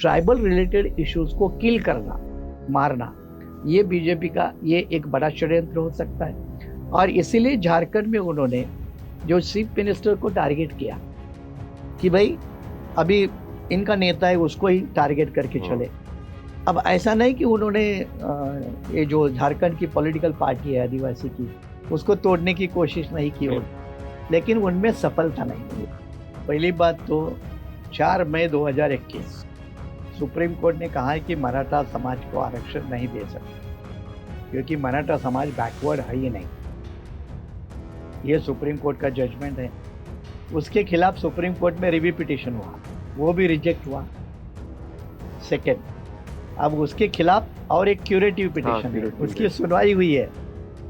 Tribal related issues को किल करना, मारना, ये बीजेपी का ये एक बड़ा षड्यंत्र हो सकता है। और इसीलिए झारखंड में उन्होंने जो चीफ मिनिस्टर को टारगेट किया कि भाई अभी इनका नेता है उसको ही टारगेट करके चले। अब ऐसा नहीं कि उन्होंने ये जो झारखंड की पॉलिटिकल पार्टी है आदिवासी की, उसको तोड़ने की कोशिश नहीं की हो, लेकिन उनमें सफलता नहीं हुई। पहली बात तो 4 मई 2021 सुप्रीम कोर्ट ने कहा है कि मराठा समाज को आरक्षण नहीं दे सकते, क्योंकि मराठा समाज बैकवर्ड है ही नहीं। ये सुप्रीम कोर्ट का जजमेंट है। उसके खिलाफ सुप्रीम कोर्ट में रिव्यू पिटीशन हुआ, वो भी रिजेक्ट हुआ। सेकेंड, अब उसके खिलाफ और एक क्यूरेटिव पिटीशन है, उसकी सुनवाई हुई है,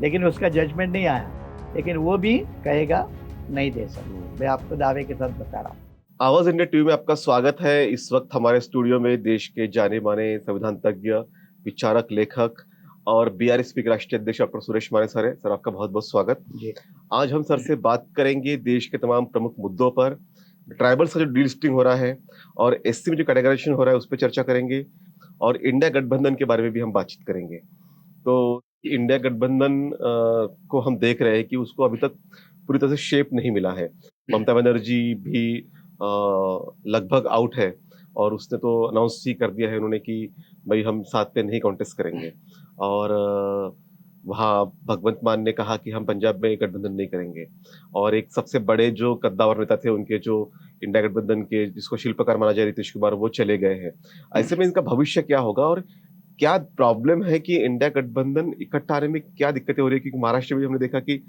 लेकिन उसका जजमेंट नहीं आया, लेकिन वो भी कहेगा नहीं दे सकते। मैं आपको दावे के साथ बता रहा हूँ। आवाज इंडिया टीवी में आपका स्वागत है। इस वक्त हमारे स्टूडियो में देश के जाने माने संविधान तज्ञ, विचारक, लेखक और बीआरएसपी के राष्ट्रीय अध्यक्ष डॉक्टर सुरेश माने सर है। सर, आपका बहुत बहुत स्वागत जी। आज हम सर से बात करेंगे देश के तमाम प्रमुख मुद्दों पर। ट्राइबल्स का जो डीलिस्टिंग हो रहा है और एससी में जो कैटेगराइजेशन हो रहा है उस पर चर्चा करेंगे, और इंडिया गठबंधन के बारे में भी हम बातचीत करेंगे। तो इंडिया गठबंधन को हम देख रहे हैं कि उसको अभी तक पूरी तरह से शेप नहीं मिला है। ममता बनर्जी भी लगभग आउट है, और उसने तो अनाउंस ही कर दिया है उन्होंने कि भाई हम साथ पे नहीं कॉन्टेस्ट करेंगे। और वहाँ भगवंत मान ने कहा कि हम पंजाब में गठबंधन नहीं करेंगे। और एक सबसे बड़े जो कद्दावर नेता थे उनके, जो इंडिया गठबंधन के जिसको शिल्पकार माना जाए, नीतीश कुमार, वो चले गए हैं। ऐसे में इनका भविष्य क्या होगा और क्या प्रॉब्लम है कि इंडिया गठबंधन इकट्ठा आने में क्या दिक्कतें हो रही है? क्योंकि महाराष्ट्र में हमने देखा कि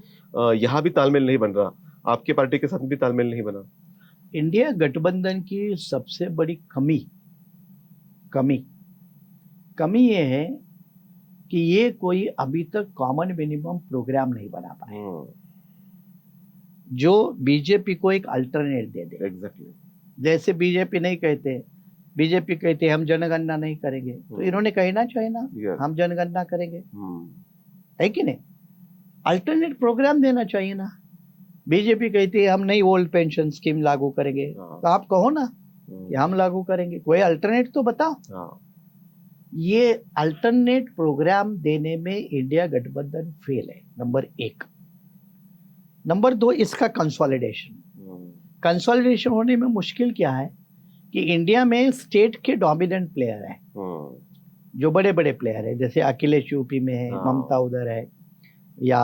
यहाँ भी तालमेल नहीं बन रहा, आपके पार्टी के साथ भी तालमेल नहीं बना। इंडिया गठबंधन की सबसे बड़ी कमी ये है कि ये कोई अभी तक कॉमन मिनिमम प्रोग्राम नहीं बना पाए जो बीजेपी को एक अल्टरनेट दे दे। एग्जैक्टली। जैसे बीजेपी नहीं कहते, बीजेपी कहते हम जनगणना नहीं करेंगे, तो इन्होंने कहना चाहिए ना, हम जनगणना करेंगे, है कि नहीं? अल्टरनेट प्रोग्राम देना चाहिए ना। बीजेपी कहती है हम नहीं ओल्ड पेंशन स्कीम लागू करेंगे, तो आप कहो ना कि हम लागू करेंगे, कोई अल्टरनेट तो बताओ। ये अल्टरनेट प्रोग्राम देने में इंडिया गठबंधन फेल है, नंबर 1। नंबर 2, इसका कंसोलिडेशन होने में मुश्किल क्या है कि इंडिया में स्टेट के डोमिनेंट प्लेयर है, जो बड़े बड़े प्लेयर है, जैसे अखिलेश यूपी में है, ममता उधर है, या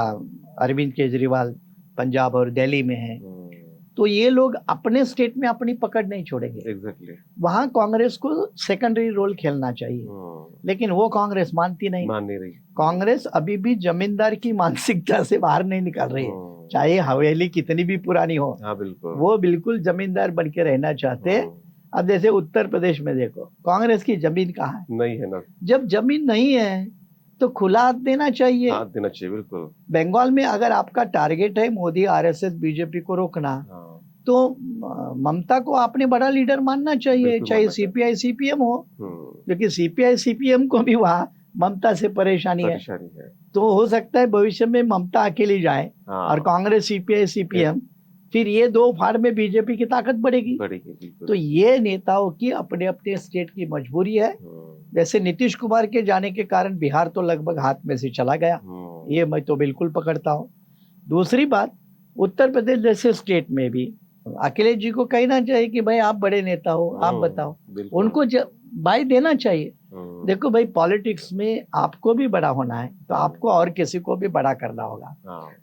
अरविंद केजरीवाल पंजाब और दिल्ली में है। तो ये लोग अपने स्टेट में अपनी पकड़ नहीं छोड़ेंगे। एग्जैक्टली। वहां कांग्रेस को सेकेंडरी रोल खेलना चाहिए, लेकिन वो कांग्रेस मानती नहीं। मान नहीं रही। कांग्रेस अभी भी जमींदार की मानसिकता से बाहर नहीं निकल रही है, चाहे हवेली कितनी भी पुरानी हो। बिल्कुल। वो बिल्कुल जमींदार बन के रहना चाहते हैं। अब जैसे उत्तर प्रदेश में देखो, कांग्रेस की जमीन कहाँ है? नहीं है ना। जब जमीन नहीं है तो खुला हाथ देना चाहिए। हाथ देना चाहिए, बिल्कुल। बंगाल में अगर आपका टारगेट है मोदी, आरएसएस, बीजेपी को रोकना, तो ममता को आपने बड़ा लीडर मानना चाहिए, चाहे सीपीआई सीपीएम हो, क्योंकि सीपीआई सीपीएम को भी वहाँ ममता से परेशानी है। तो हो सकता है भविष्य में ममता अकेली जाए और कांग्रेस, सीपीआई, सीपीएम, फिर ये दो फाड़ में बीजेपी की ताकत बढ़ेगी। तो ये नेताओं की अपने अपने स्टेट की मजबूरी है। जैसे नीतीश कुमार के जाने के कारण बिहार तो लगभग हाथ में से चला गया, ये मैं तो बिल्कुल पकड़ता हूँ। दूसरी बात, उत्तर प्रदेश जैसे स्टेट में भी अखिलेश जी को कहना चाहिए कि भाई आप बड़े नेता हो, आप बताओ, उनको भाई देना चाहिए। देखो भाई, पॉलिटिक्स में आपको भी बड़ा होना है तो आपको और किसी को भी बड़ा करना होगा।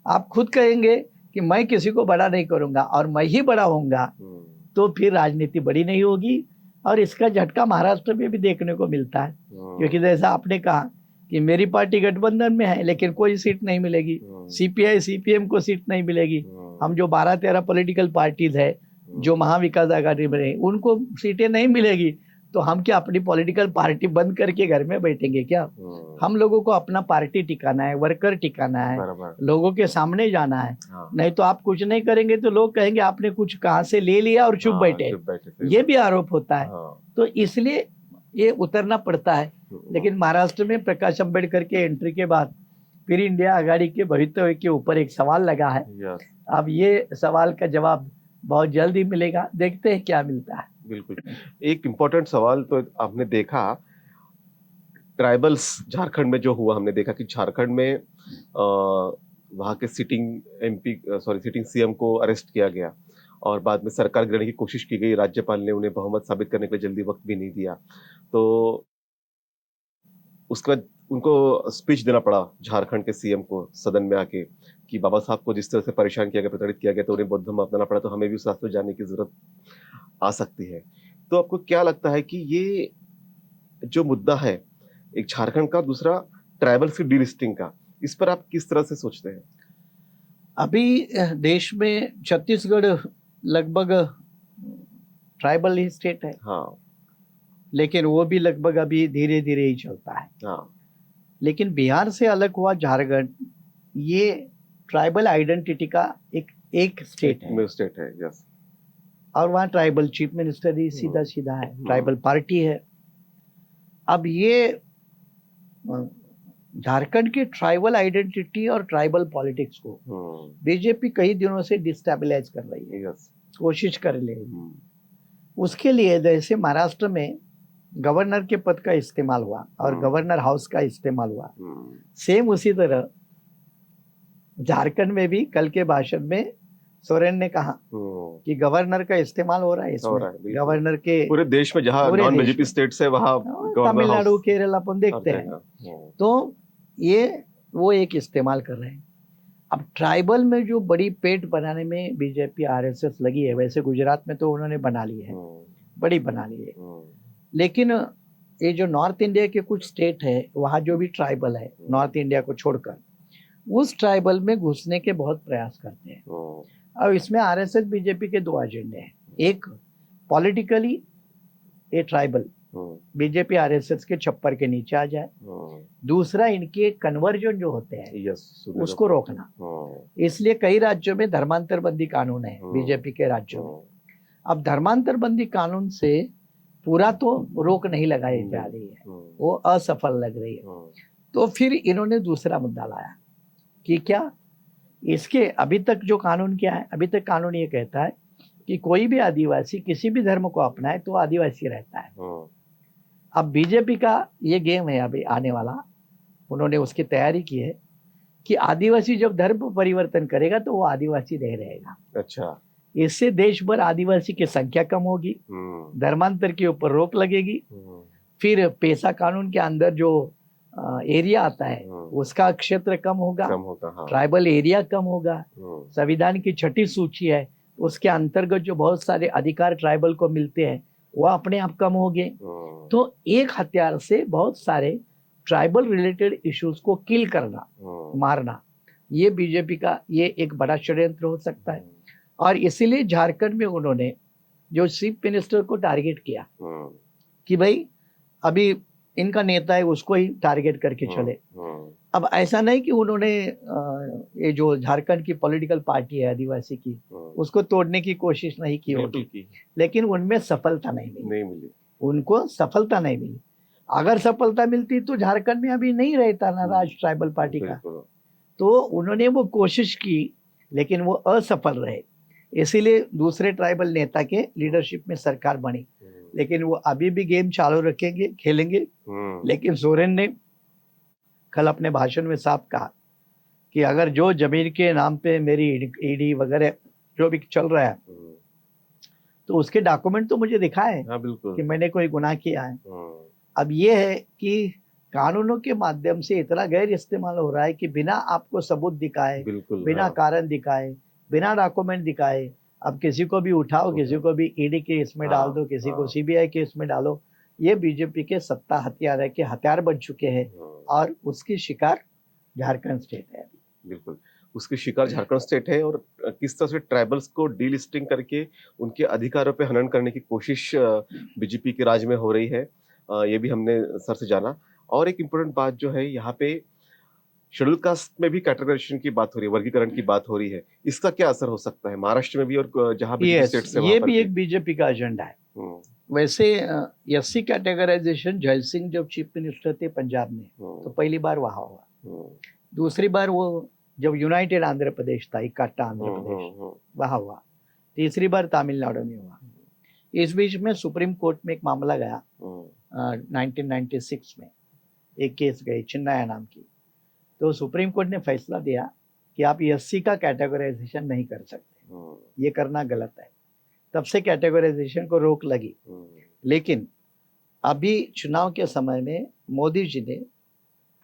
आप खुद कहेंगे कि मैं किसी को बड़ा नहीं करूंगा और मैं ही बड़ा होऊंगा, तो फिर राजनीति बड़ी नहीं होगी। और इसका झटका महाराष्ट्र में भी देखने को मिलता है, क्योंकि जैसा आपने कहा कि मेरी पार्टी गठबंधन में है लेकिन कोई सीट नहीं मिलेगी, सीपीआई सीपीएम को सीट नहीं मिलेगी। हम जो 12-13 पॉलिटिकल पार्टीज है जो महाविकास आघाड़ी में रहे, उनको सीटें नहीं मिलेगी, तो हम क्या अपनी पॉलिटिकल पार्टी बंद करके घर में बैठेंगे क्या? हम लोगों को अपना पार्टी टिकाना है, वर्कर टिकाना है, लोगों के सामने जाना है। नहीं तो आप कुछ नहीं करेंगे तो लोग कहेंगे आपने कुछ कहाँ से ले लिया और चुप बैठे। ये भी आरोप होता है। तो इसलिए ये उतरना पड़ता है। लेकिन महाराष्ट्र में प्रकाश अम्बेडकर के एंट्री के बाद फिर इंडिया आघाड़ी के भविष्य के ऊपर एक सवाल लगा है। अब ये सवाल का जवाब बहुत जल्द ही मिलेगा, देखते हैं क्या मिलता है। बिल्कुल। एक इम्पोर्टेंट सवाल तो आपने देखा, ट्राइबल्स झारखंड में जो हुआ, हमने देखा कि झारखंड में वहाँ के सिटिंग सीएम को अरेस्ट किया गया और बाद में सरकार गिराने की कोशिश की गई। राज्यपाल ने उन्हें बहुमत साबित करने के लिए जल्दी वक्त भी नहीं दिया, तो उसके बाद उनको स्पीच देना पड़ा झारखंड के सीएम को सदन में आके कि बाबा साहब को जिस तरह से परेशान किया गया, प्रताड़ित किया गया, तो उन्हें बौद्ध धर्म अपनाना पड़ा, तो हमें भी उस रास्ते में जाने की जरूरत आ सकती है। तो आपको क्या लगता है कि ये जो मुद्दा है, एक झारखंड का, दूसरा ट्राइबल्स की डीलिस्टिंग का, इस पर आप किस तरह से सोचते हैं? अभी देश में छत्तीसगढ़ लगभग ट्राइबल ही स्टेट है, हाँ लेकिन वो भी लगभग अभी धीरे धीरे ही चलता है। हाँ लेकिन बिहार से अलग हुआ झारखंड, ये ट्राइबल आइडेंटिटी का एक स्टेट है, स्टेट है, यस। और वहाँ ट्राइबल चीफ मिनिस्टर ही सीधा सीधा है, ट्राइबल पार्टी है। अब ये झारखंड की ट्राइबल आइडेंटिटी और ट्राइबल पॉलिटिक्स को बीजेपी कई दिनों से डिस्टेबलाइज कर रही है, यस। कोशिश कर रही है। उसके लिए जैसे महाराष्ट्र में गवर्नर के पद का इस्तेमाल हुआ और गवर्नर हाउस का इस्तेमाल हुआ, सेम उसी तरह झारखंड में भी कल के भाषण में सोरेन ने कहा कि गवर्नर का इस्तेमाल हो रहा है इसमें, गवर्नर के पूरे देश में जहां नॉन बीजेपी स्टेट्स है वहां तमिलनाडु केरल अपन देखते हैं, तो ये वो एक इस्तेमाल कर रहे हैं। अब ट्राइबल में जो बड़ी पेट बनाने में बीजेपी आरएसएस लगी है, वैसे गुजरात में तो उन्होंने बना ली है, बड़ी बना ली है, लेकिन ये जो नॉर्थ इंडिया के कुछ स्टेट है वहाँ जो भी ट्राइबल है, नॉर्थ इंडिया को छोड़कर, उस ट्राइबल में घुसने के बहुत प्रयास करते हैं। और इसमें आरएसएस बीजेपी के दो एजेंडे हैं, एक पॉलिटिकली ये ट्राइबल बीजेपी आरएसएस के छप्पर के नीचे आ जाए, दूसरा इनके कन्वर्जन जो होते हैं उसको रोकना। इसलिए कई राज्यों में धर्मांतर बंदी कानून है बीजेपी के राज्यों में। अब धर्मांतर बंदी कानून से पूरा तो रोक नहीं लगाई जा रही है, वो असफल लग रही है, तो फिर इन्होंने दूसरा मुद्दा लाया कि क्या इसके अभी तक जो कानून क्या है, अभी तक कानून ये कहता है कि कोई भी आदिवासी किसी भी धर्म को अपनाए तो आदिवासी रहता है। अब बीजेपी का ये गेम है अभी आने वाला, उन्होंने उसकी तैयारी की है कि आदिवासी जब धर्म परिवर्तन करेगा तो वो आदिवासी नहीं रहेगा। अच्छा, इससे देश भर आदिवासी की संख्या कम होगी, धर्मांतर के ऊपर रोक लगेगी, फिर पेशा कानून के अंदर जो एरिया आता है उसका क्षेत्र कम होगा, हाँ। ट्राइबल एरिया कम होगा, संविधान की 6ठी सूची है उसके अंतर्गत जो बहुत सारे अधिकार ट्राइबल को मिलते हैं वो अपने आप कम होंगे। तो एक हथियार से बहुत सारे ट्राइबल रिलेटेड इश्यूज को किल करना, मारना, ये बीजेपी का ये एक बड़ा षड्यंत्र हो सकता है। और इसीलिए झारखंड में उन्होंने जो चीफ मिनिस्टर को टारगेट किया कि भाई अभी इनका नेता है उसको ही टारगेट करके चले। अब ऐसा नहीं कि उन्होंने ये जो झारखंड की पॉलिटिकल पार्टी है आदिवासी की उसको तोड़ने की कोशिश नहीं की होगी, लेकिन उनमें सफलता नहीं मिली, उनको सफलता नहीं मिली। अगर सफलता मिलती तो झारखंड में अभी नहीं रहता ना राज ट्राइबल पार्टी का। तो उन्होंने वो कोशिश की लेकिन वो असफल रहे, इसीलिए दूसरे ट्राइबल नेता के लीडरशिप में सरकार बनी। लेकिन वो अभी भी गेम चालू रखेंगे, खेलेंगे। लेकिन सोरेन ने कल अपने भाषण में साफ कहा कि अगर जो जमीन के नाम पे मेरी ईडी वगैरह जो भी चल रहा है तो उसके डॉक्यूमेंट तो मुझे दिखाए कि मैंने कोई गुनाह किया है। अब ये है कि कानूनों के माध्यम से इतना गैर इस्तेमाल हो रहा है कि बिना आपको सबूत दिखाए, बिना कारण दिखाए, बिना डॉक्यूमेंट दिखाए अब किसी को भी उठाओ, किसी को भी ईडी के इसमें डाल दो, किसी को सीबीआई के इसमें डालो। ये बीजेपी के सत्ता हथियार के हथियार बन चुके हैं और उसकी शिकार झारखंड स्टेट है। बिल्कुल, उसकी शिकार झारखंड स्टेट है। और किस तरह से ट्राइबल्स को डीलिस्टिंग करके उनके अधिकारों पे हनन करने की कोशिश बीजेपी के राज में हो रही है, ये भी हमने सर से जाना। और एक इम्पोर्टेंट बात जो है, यहाँ पे शेड्यूल कास्ट में भी कैटेगराइजेशन की बात हो रही है, वर्गीकरण की बात हो रही है, इसका क्या असर हो सकता है महाराष्ट्र में भी और जहाँ भी स्टेट से? ये भी एक बीजेपी का एजेंडा है। वैसे एससी कैटेगराइजेशन जय सिंह जब चीफ मिनिस्टर थे पंजाब में तो पहली बार वहां हुआ, दूसरी बार वो जब यूनाइटेड आंध्र प्रदेश था, इकट्ठा आंध्र प्रदेश, वहां हुआ। तीसरी बार तमिलनाडु में हुआ। इस बीच में सुप्रीम कोर्ट में एक मामला गया 1996 में, एक केस गई चिन्नाया नाम की। तो सुप्रीम कोर्ट ने फैसला दिया कि आप एससी का कैटेगराइजेशन नहीं कर सकते, ये करना गलत है। तब से कैटेगराइजेशन को रोक लगी। लेकिन अभी चुनाव के समय में मोदी जी ने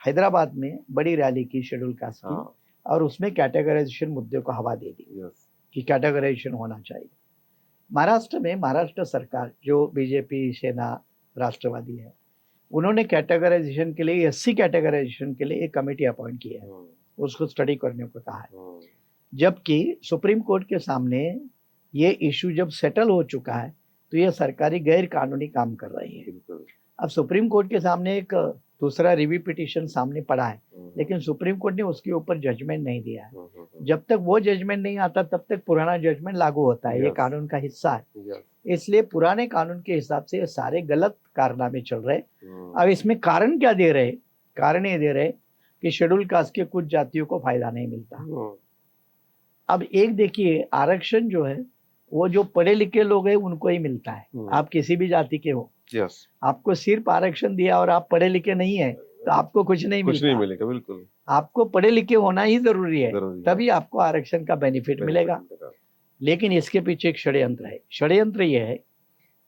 हैदराबाद में बड़ी रैली की शेड्यूल कास्ट की, और उसमें कैटेगराइजेशन मुद्दे को हवा दे दी कि कैटेगराइजेशन होना चाहिए। महाराष्ट्र में महाराष्ट्र सरकार जो बीजेपी सेना राष्ट्रवादी है, उन्होंने कैटेगराइजेशन के लिए, एससी कैटेगराइजेशन के लिए एक कमेटी अपॉइंट की है, उसको स्टडी करने को कहा है। जबकि सुप्रीम कोर्ट के सामने ये इशू जब सेटल हो चुका है तो ये सरकारी गैर कानूनी काम कर रही है। अब सुप्रीम कोर्ट के सामने एक दूसरा रिव्यू पिटीशन सामने पड़ा है, लेकिन सुप्रीम कोर्ट ने उसके ऊपर जजमेंट नहीं दिया है। जब तक वो जजमेंट नहीं आता तब तक पुराना जजमेंट लागू होता है, ये कानून का हिस्सा है। इसलिए पुराने कानून के हिसाब से ये सारे गलत कारनामे चल रहे। अब इसमें कारण क्या दे रहे? कारण ये दे रहे कि शेड्यूल कास्ट के कुछ जातियों को फायदा नहीं मिलता। अब एक देखिए, आरक्षण जो है वो जो पढ़े लिखे लोग हैं उनको ही मिलता है। आप किसी भी जाति के हो, आपको सिर्फ आरक्षण दिया और आप पढ़े लिखे नहीं है तो आपको कुछ नहीं मिलेगा। बिल्कुल, आपको पढ़े लिखे होना ही जरूरी है, तभी आपको आरक्षण का बेनिफिट मिलेगा। लेकिन इसके पीछे एक षड्यंत्र है। षड्यंत्र ये है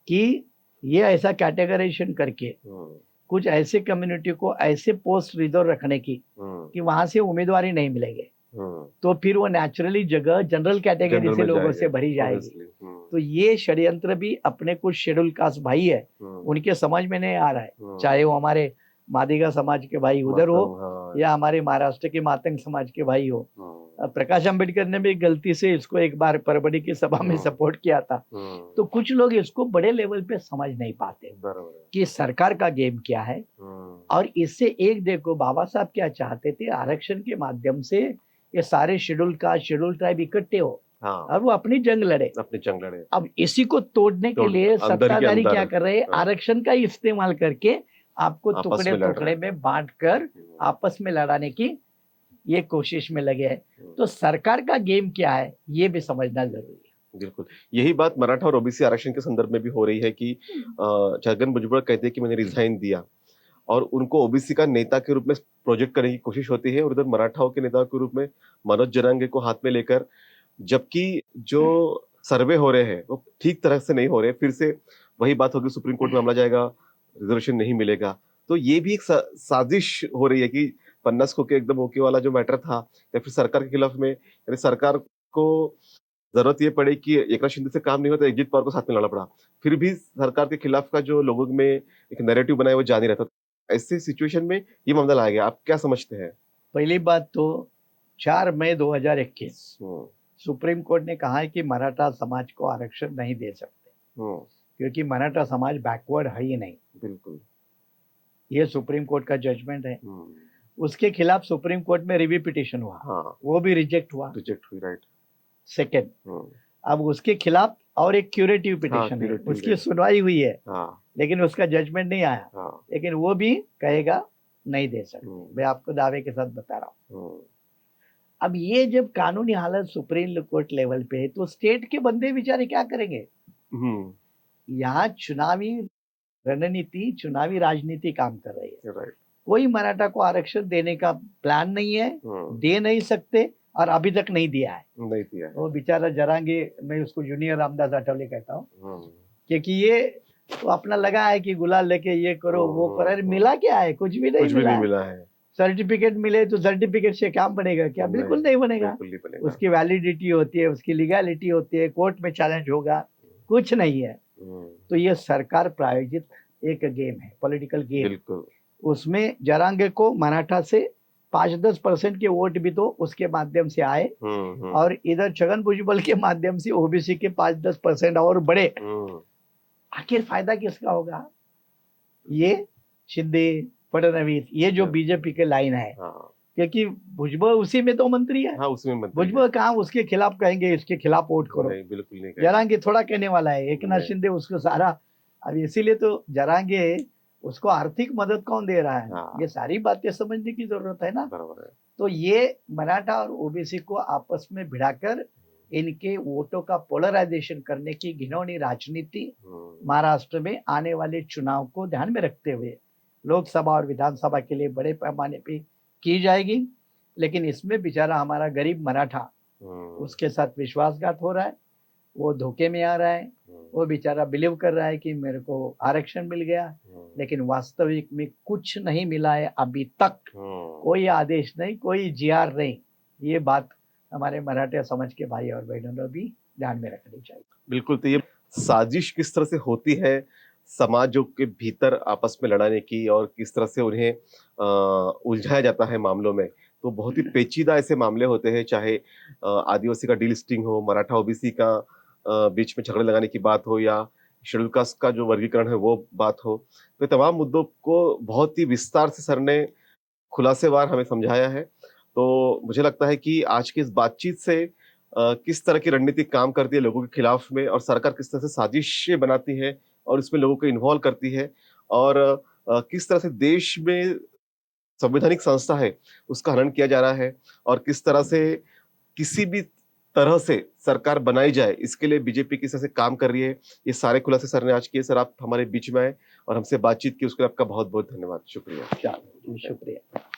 कि ये ऐसा कैटेगराइजेशन करके कुछ ऐसे कम्युनिटी को ऐसे पोस्ट रिजर्व रखने की कि वहां से उम्मीदवारी नहीं मिलेंगे, तो फिर वो नेचुरली जगह जनरल कैटेगरी से लोगों से भरी जाएगी। तो ये षड्यंत्र भी अपने कुछ शेड्यूल कास्ट भाई है उनके समझ में नहीं आ रहा है, चाहे वो हमारे मादिगा समाज के भाई उधर हो या हमारे महाराष्ट्र के मातंग समाज के भाई हो। प्रकाश अंबेडकर ने भी गलती से इसको एक बार परबड़ी की सभा में सपोर्ट किया था। तो कुछ लोग इसको बड़े लेवल पे समझ नहीं पाते कि सरकार का गेम क्या है। और इससे एक देखो, बाबा साहब क्या चाहते थे, आरक्षण के माध्यम से ये सारे शेड्यूल कास्ट शेड्यूल ट्राइब इकट्ठे हो और वो अपनी जंग लड़े। अब इसी को तोड़ने के लिए सत्ताधारी क्या कर रहे हैं, आरक्षण का इस्तेमाल करके आपको टुकड़े टुकड़े में बांटकर आपस में लड़ाने की ये कोशिश में लगे हैं। तो सरकार का गेम क्या है ये भी समझना जरूरी है। बिल्कुल, यही बात मराठा और ओबीसी आरक्षण के संदर्भ में भी हो रही है कि छगन भुजबल कहते हैं कि मैंने रिजाइन दिया और उनको ओबीसी का नेता के रूप में प्रोजेक्ट करने की कोशिश होती है, और उधर मराठाओं के नेता के रूप में मनोज जरांगे को हाथ में लेकर, जबकि जो सर्वे हो रहे हैं वो ठीक तरह से नहीं हो रहे। फिर से वही बात होगी, सुप्रीम कोर्ट में मामला जाएगा, रिजर्वेशन नहीं मिलेगा। तो ये भी एक साजिश हो रही है कि 50 को के एकदम ओके वाला जो मैटर था, या फिर सरकार के खिलाफ में, यानी सरकार को जरूरत ये पड़े कि एकनाथ शिंदे से काम नहीं होता, अजित पवार को साथ में लाना पड़ा, फिर भी सरकार के खिलाफ का जो लोगों में एक नैरेटिव बनाया वो जारी रहता। ऐसे सिचुएशन में ये मामला लाया गया, आप क्या समझते हैं? पहली बात तो 4 मई 2021 सुप्रीम कोर्ट ने कहा है कि मराठा समाज को आरक्षण नहीं दे सकते, क्योंकि मराठा समाज बैकवर्ड है ही नहीं। बिल्कुल, ये सुप्रीम कोर्ट का जजमेंट है। उसके खिलाफ सुप्रीम कोर्ट में रिव्यू पिटीशन हुआ, वो भी रिजेक्ट हुई, राइट। सेकेंड, अब उसके खिलाफ और एक क्यूरेटिव पिटीशन है, उसकी सुनवाई हुई है, लेकिन उसका जजमेंट नहीं आया। लेकिन वो भी कहेगा नहीं दे सकते। मैं आपको दावे के साथ बता रहा हूँ। अब ये जब कानूनी हालत सुप्रीम कोर्ट लेवल पे है तो स्टेट के बंदे बेचारे क्या करेंगे? यहाँ चुनावी रणनीति, चुनावी राजनीति काम कर रही है। कोई मराठा को आरक्षण देने का प्लान नहीं है, दे नहीं सकते, और अभी तक नहीं दिया है। वो बेचारा जरांगे, मैं उसको जूनियर रामदास आठवले कहता हूँ, क्योंकि ये तो अपना लगा है कि गुलाल लेके ये करो वो करो, मिला क्या है? कुछ भी नहीं मिला है। सर्टिफिकेट मिले तो सर्टिफिकेट से काम बनेगा क्या? बिल्कुल नहीं बनेगा। उसकी वैलिडिटी होती है, उसकी लीगैलिटी होती है, कोर्ट में चैलेंज होगा, कुछ नहीं है। तो ये सरकार प्रायोजित एक गेम है, पॉलिटिकल गेम। उसमें जरांगे को मराठा से 5-10% के वोट भी तो उसके माध्यम से आए, और इधर छगन भुजबल के माध्यम से ओबीसी के 5-10% और बढ़े। आखिर फायदा किसका होगा? ये शिंदे, फडणवीस, ये जो बीजेपी के लाइन है, क्योंकि भुजबल उसी में तो मंत्री है। भुजबल कहाँ उसके खिलाफ कहेंगे इसके खिलाफ वोट करो? बिल्कुल नहीं। जरांगे थोड़ा कहने वाला है, एकनाथ शिंदे उसको सारा, अब इसीलिए तो जरांगे उसको आर्थिक मदद कौन दे रहा है, ये सारी बातें समझने की जरूरत है ना। तो ये मराठा और ओबीसी को आपस में भिड़ाकर इनके वोटों का पोलराइजेशन करने की घिनौनी राजनीति महाराष्ट्र में आने वाले चुनाव को ध्यान में रखते हुए लोकसभा और विधानसभा के लिए बड़े पैमाने पे की जाएगी। लेकिन इसमें बेचारा हमारा गरीब मराठा उसके साथ विश्वासघात हो रहा है, वो धोखे में आ रहा है, वो बेचारा बिलीव कर रहा है कि मेरे को आरक्षण मिल गया, लेकिन वास्तविक में कुछ नहीं मिला है अभी तक। कोई आदेश नहीं, कोई जीआर नहीं। ये बात हमारे मराठा समाज के भाई और बहनों ने भी ध्यान में रखनी चाहिए। बिल्कुल, तो ये साजिश किस तरह से होती है समाजों के भीतर आपस में लड़ाने की और किस तरह से उन्हें उलझाया जाता है मामलों में, तो बहुत ही पेचीदा ऐसे मामले होते हैं, चाहे आदिवासी का डीलिस्टिंग हो, मराठा ओबीसी का बीच में झगड़े लगाने की बात हो, या शेड्यूल कास्ट का जो वर्गीकरण है वो बात हो। तो तमाम मुद्दों को बहुत ही विस्तार से सर ने खुलासेवार हमें समझाया है। तो मुझे लगता है कि आज की इस बातचीत से किस तरह की रणनीति काम करती है लोगों के खिलाफ में, और सरकार किस तरह से साजिशें बनाती है और इसमें लोगों को इन्वॉल्व करती है, और किस तरह से देश में संवैधानिक संस्था है उसका हनन किया जा रहा है, और किस तरह से किसी भी तरह से सरकार बनाई जाए इसके लिए बीजेपी किस तरह से काम कर रही है, ये सारे खुलासे सर ने आज किए। सर, आप हमारे बीच में आए और हमसे बातचीत की, उसके लिए आपका बहुत बहुत धन्यवाद। शुक्रिया। चलो, शुक्रिया।